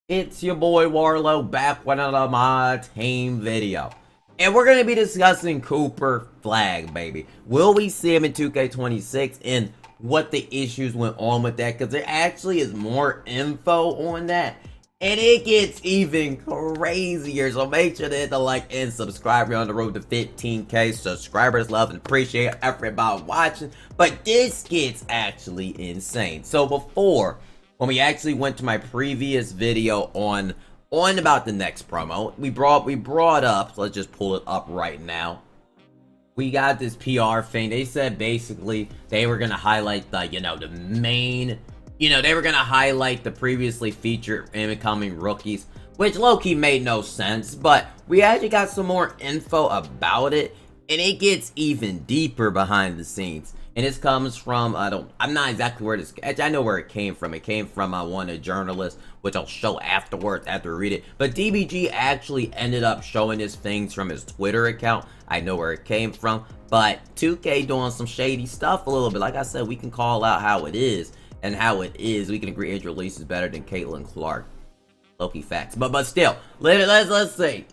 It's your boy Warlow back with another MyTeam video. And we're going to be discussing Cooper Flagg, baby. Will we see him in 2K26 and what the issues went on with that? Because there actually is more info on that. And it gets even crazier. So make sure to hit the like and subscribe. We're on the road to 15K subscribers. Love and appreciate everybody watching. But this gets actually insane. So before... when we actually went to my previous video on about the next promo, we brought up, so let's just pull it up right now. We got this PR thing. They said basically they were gonna highlight the, the main, they were gonna highlight the previously featured incoming rookies, which low-key made no sense, but we actually got some more info about it, and it gets even deeper behind the scenes. And this comes from, I'm not exactly where this, actually I know where it came from. It came from one of the journalists, which I'll show afterwards after I read it. But DBG actually ended up showing his things from his Twitter account. I know where it came from. But 2K doing some shady stuff a little bit. Like I said, we can call out how it is. And how it is, we can agree Andrew Lease is better than Caitlin Clark. Low-key facts. But still, let's see.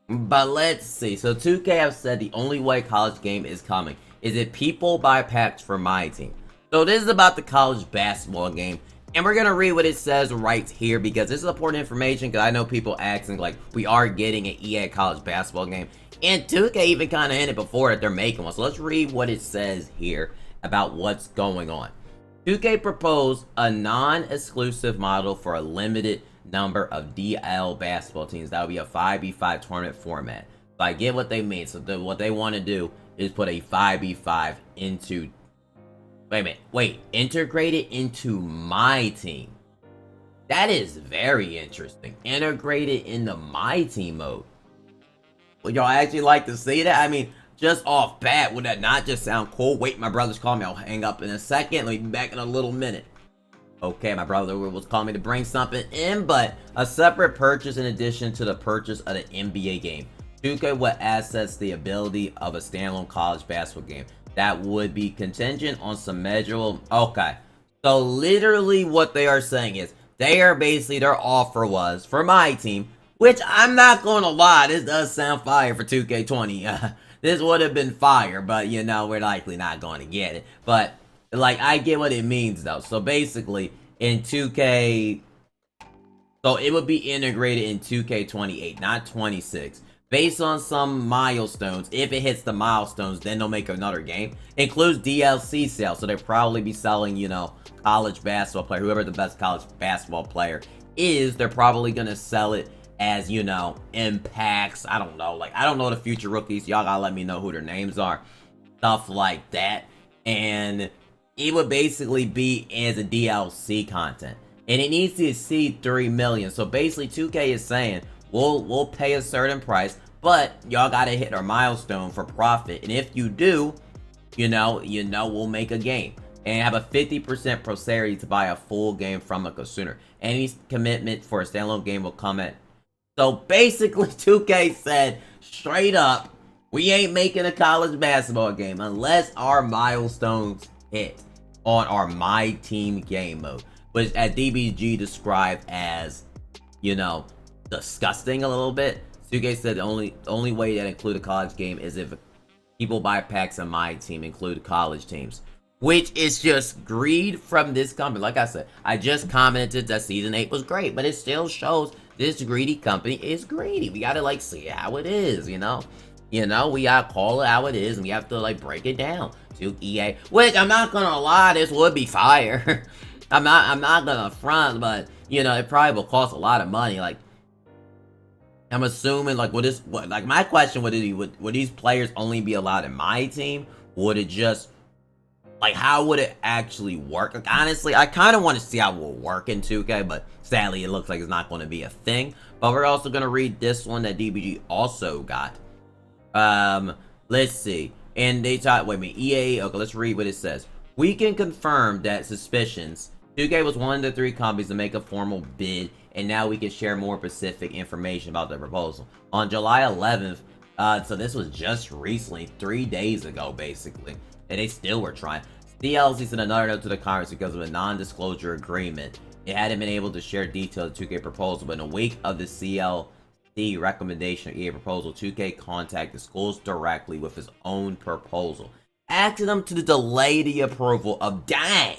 But let's see. So 2K have said the only way college game is coming is if people buy packs for MyTeam. So this is about the college basketball game, and we're gonna read what it says right here because this is important information. Because I know people asking like, we are getting an EA college basketball game, and 2K even kind of hinted before that they're making one. So let's read what it says here about what's going on. 2K proposed a non-exclusive model for a limited number of DL basketball teams. That would be a 5v5 tournament format. So I get what they mean. So what they want to do is put a 5v5 into, integrate it into MyTeam. That is very interesting. Integrate it into MyTeam mode. Would y'all actually like to see that? I mean, just off bat, would that not just sound cool? Wait, my brother's calling me. I'll hang up in a second. Let me be back in a little minute. Okay, my brother was calling me to bring something in, but a separate purchase in addition to the purchase of the NBA game. 2K would access the ability of a standalone college basketball game that would be contingent on some measurable. Okay, so literally what they are saying is their offer was for MyTeam, which I'm not gonna lie, this does sound fire for 2K20. This would have been fire, but we're likely not going to get it. But like, I get what it means though. So basically in 2K, so it would be integrated in 2K28, not 26. Based on some milestones. If it hits the milestones, then they'll make another game. Includes DLC sales, so they'll probably be selling, college basketball player, whoever the best college basketball player is, they're probably gonna sell it as, impacts. I don't know, I don't know the future rookies. Y'all gotta let me know who their names are. Stuff like that. And it would basically be as a DLC content. And it needs to exceed 3 million. So basically 2K is saying, we'll pay a certain price, but y'all gotta hit our milestone for profit. And if you do, we'll make a game and have a 50% prosperity to buy a full game from a consumer. Any commitment for a standalone game will come at. So basically 2K said straight up, we ain't making a college basketball game unless our milestones hit on our MyTeam game mode, which at DBG described as, disgusting a little bit. 2K said the only way that include a college game is if people buy packs on MyTeam include college teams, which is just greed from this company. Like I said, I just commented that season 8 was great, but it still shows this greedy company is greedy. We gotta see how it is, we gotta call it how it is, and we have to break it down to EA. Which I'm not gonna lie, this would be fire. I'm not gonna front, but it probably will cost a lot of money. I'm assuming my question would these players only be allowed in MyTeam? Would it just how would it actually work? Honestly, I kind of want to see how it will work in 2K, but sadly it looks like it's not going to be a thing. But we're also going to read this one that DBG also got. Let's see. And they thought, EA, okay, let's read what it says. We can confirm that suspicions. 2K was one of the 3 companies to make a formal bid, and now we can share more specific information about the proposal. On July 11th, so this was just recently, 3 days ago, basically, and they still were trying. DLC sent another note to the Congress because of a non-disclosure agreement it hadn't been able to share details of the 2K proposal, but in a week of the CLC recommendation of EA proposal, 2K contacted schools directly with his own proposal, asking them to delay the approval of dang.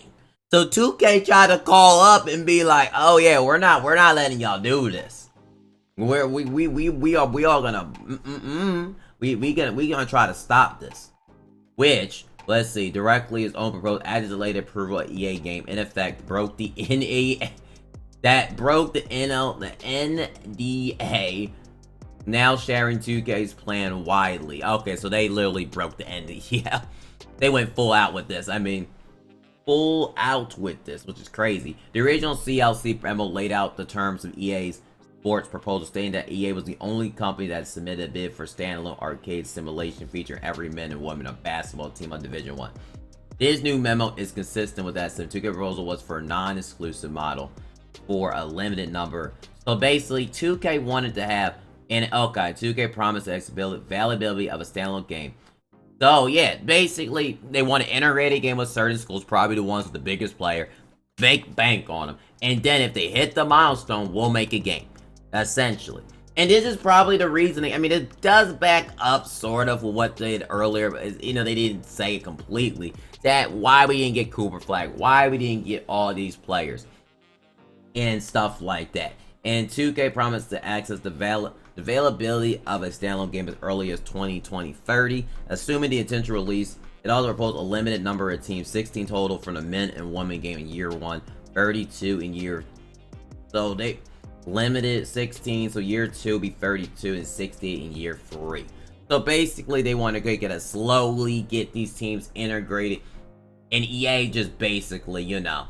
So 2K tried to call up and be like, "Oh yeah, we're not letting y'all do this. We all gonna we gonna try to stop this." Which, let's see, directly his own proposal added delayed approval of EA game, in effect broke the NDA the NDA, now sharing 2K's plan widely. Okay, so they literally broke the NDA. Yeah, they went full out with this. I mean, full out with this, which is crazy. The original CLC memo laid out the terms of EA's sports proposal, stating that EA was the only company that submitted a bid for standalone arcade simulation featuring every man and woman of basketball team on Division 1. This new memo is consistent with that. So the 2K proposal was for a non-exclusive model for a limited number. So basically, 2K wanted to have, and okay, 2K promised the availability of a standalone game. So yeah, basically, they want to integrate a game with certain schools, probably the ones with the biggest player, make bank on them, and then if they hit the milestone, we'll make a game. Essentially. And this is probably the reasoning. I mean, it does back up sort of what they did earlier, but you know, they didn't say it completely. That why we didn't get Cooper Flagg, why we didn't get all these players, and stuff like that. And 2K promised to access the availability of a standalone game as early as 2020-30, assuming the intention release. It also proposed a limited number of teams, 16 total from the men and women game in year 1, 32 in year. So they limited 16, so year 2 be 32 and 68 in year 3. So basically they want to slowly get these teams integrated, and EA just basically, you know,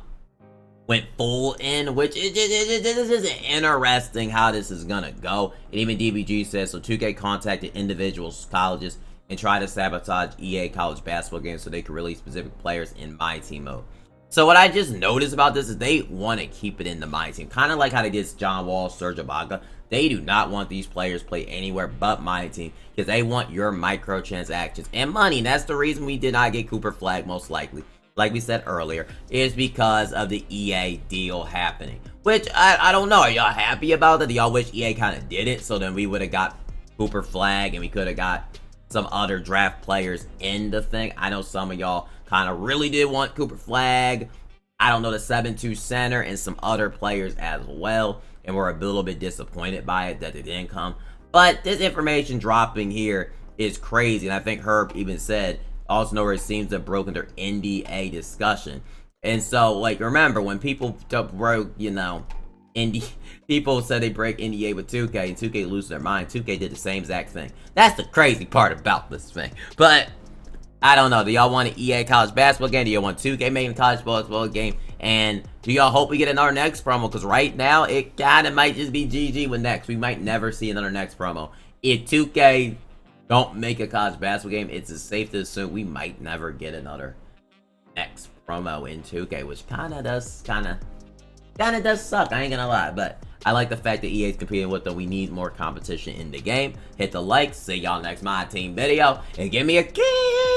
went full in, which is just interesting how this is gonna go. And even DBG says, so 2K contacted individual colleges and tried to sabotage EA college basketball games so they could release specific players in MyTeam mode. So what I just noticed about this is they want to keep it in the MyTeam. Kind of like how they did John Wall, Serge Ibaka. They do not want these players play anywhere but MyTeam, because they want your microtransactions and money. And that's the reason we did not get Cooper Flagg, most likely. Like we said earlier, is because of the EA deal happening. Which, I don't know. Are y'all happy about that? Do y'all wish EA kind of did it? So then we would have got Cooper Flagg and we could have got some other draft players in the thing. I know some of y'all kind of really did want Cooper Flagg. I don't know, the 7-2 center and some other players as well. And we're a little bit disappointed by it that it didn't come. But this information dropping here is crazy. And I think Herb even said, also know where it seems to have broken their NDA discussion. And so, like, remember when people broke, you know, people said they break NDA with 2K and 2K lose their mind. 2K did the same exact thing. That's the crazy part about this thing. But I don't know. Do y'all want an EA college basketball game? Do y'all want 2K making a college basketball game? And do y'all hope we get another next promo? Because right now, it kind of might just be GG with next. We might never see another next promo. If 2K don't make a college basketball game, it's safe to assume we might never get another next promo in 2K, which kind of does suck. I ain't gonna lie, but I like the fact that EA is competing with them. We need more competition in the game. Hit the like. See y'all next MyTeam video, and give me a kiss.